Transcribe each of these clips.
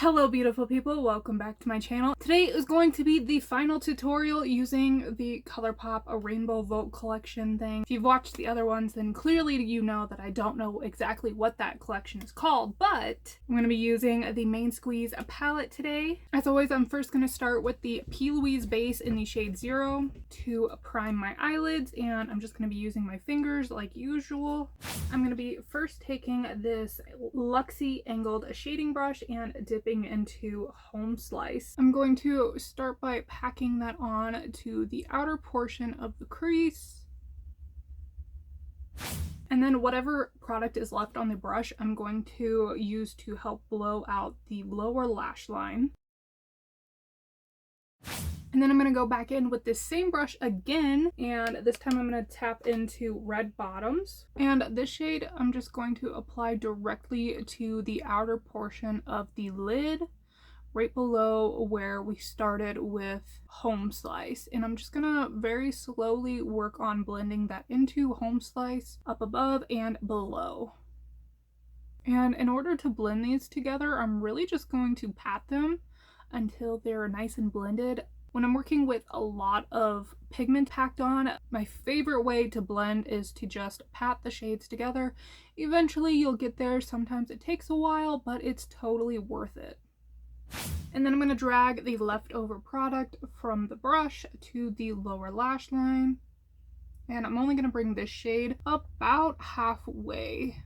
Hello beautiful people, welcome back to my channel. Today is going to be the final tutorial using the Colourpop a Rainbow Vote collection thing. If you've watched the other ones, then clearly you know that I don't know exactly what that collection is called, but I'm going to be using the Main Squeeze palette today. As always, I'm first going to start with the P. Louise base in the shade 0 to prime my eyelids, and I'm just going to be using my fingers like usual. I'm going to be first taking this Luxie angled shading brush and dipping into Home Slice. I'm going to start by packing that on to the outer portion of the crease. And then whatever product is left on the brush, I'm going to use to help blow out the lower lash line. And then I'm going to go back in with this same brush again, and this time I'm going to tap into Red Bottoms. And this shade I'm just going to apply directly to the outer portion of the lid, right below where we started with Home Slice. And I'm just going to very slowly work on blending that into Home Slice up above and below. And in order to blend these together, I'm really just going to pat them until they're nice and blended. When I'm working with a lot of pigment packed on, my favorite way to blend is to just pat the shades together. Eventually you'll get there. Sometimes it takes a while, but it's totally worth it. And then I'm going to drag the leftover product from the brush to the lower lash line. And I'm only going to bring this shade about halfway.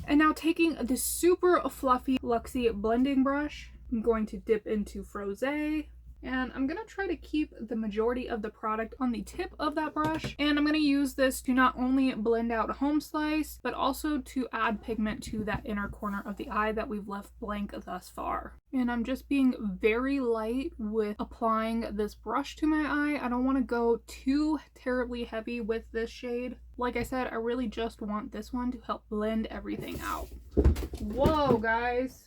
And now taking this super fluffy Luxie blending brush, I'm going to dip into Frosé. And I'm going to try to keep the majority of the product on the tip of that brush. And I'm going to use this to not only blend out Home Slice, but also to add pigment to that inner corner of the eye that we've left blank thus far. And I'm just being very light with applying this brush to my eye. I don't want to go too terribly heavy with this shade. Like I said, I really just want this one to help blend everything out. Whoa, guys.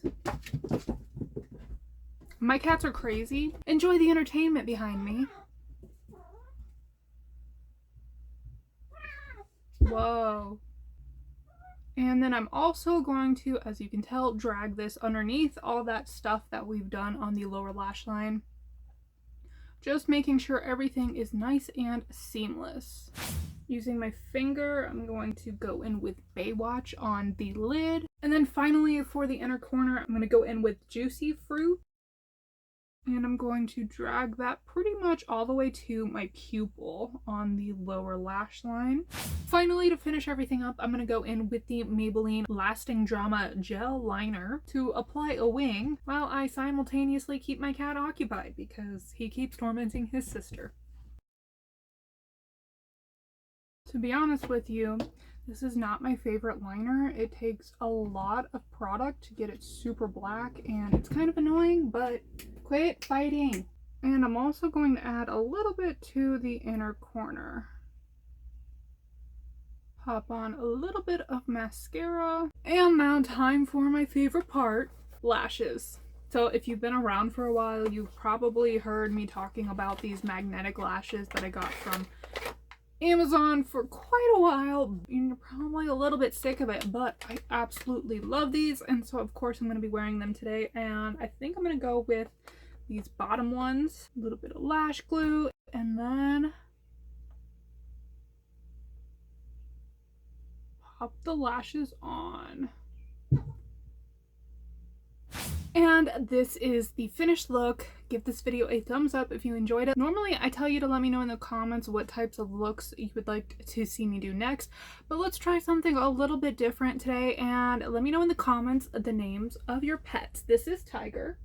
My cats are crazy. Enjoy the entertainment behind me. Whoa. And then I'm also going to, as you can tell, drag this underneath all that stuff that we've done on the lower lash line. Just making sure everything is nice and seamless. Using my finger, I'm going to go in with Baywatch on the lid. And then finally for the inner corner, I'm going to go in with Juicy Fruit. And I'm going to drag that pretty much all the way to my pupil on the lower lash line. Finally, to finish everything up, I'm going to go in with the Maybelline Lasting Drama Gel Liner to apply a wing while I simultaneously keep my cat occupied because he keeps tormenting his sister. To be honest with you, this is not my favorite liner. It takes a lot of product to get it super black and it's kind of annoying, but quit fighting. And I'm also going to add a little bit to the inner corner. Pop on a little bit of mascara. And now time for my favorite part, lashes. So if you've been around for a while, you've probably heard me talking about these magnetic lashes that I got from Amazon for quite a while. You're probably a little bit sick of it, but I absolutely love these, and so of course I'm going to be wearing them today. And I think I'm going to go with these bottom ones, a little bit of lash glue, and then pop the lashes on. And this is the finished look. Give this video a thumbs up if you enjoyed it. Normally I tell you to let me know in the comments what types of looks you would like to see me do next, but let's try something a little bit different today, and let me know in the comments the names of your pets. This is Tiger.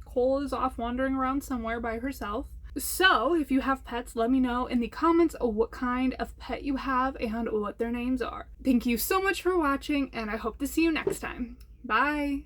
Cole is off wandering around somewhere by herself. So if you have pets, let me know in the comments what kind of pet you have and what their names are. Thank you so much for watching, and I hope to see you next time. Bye!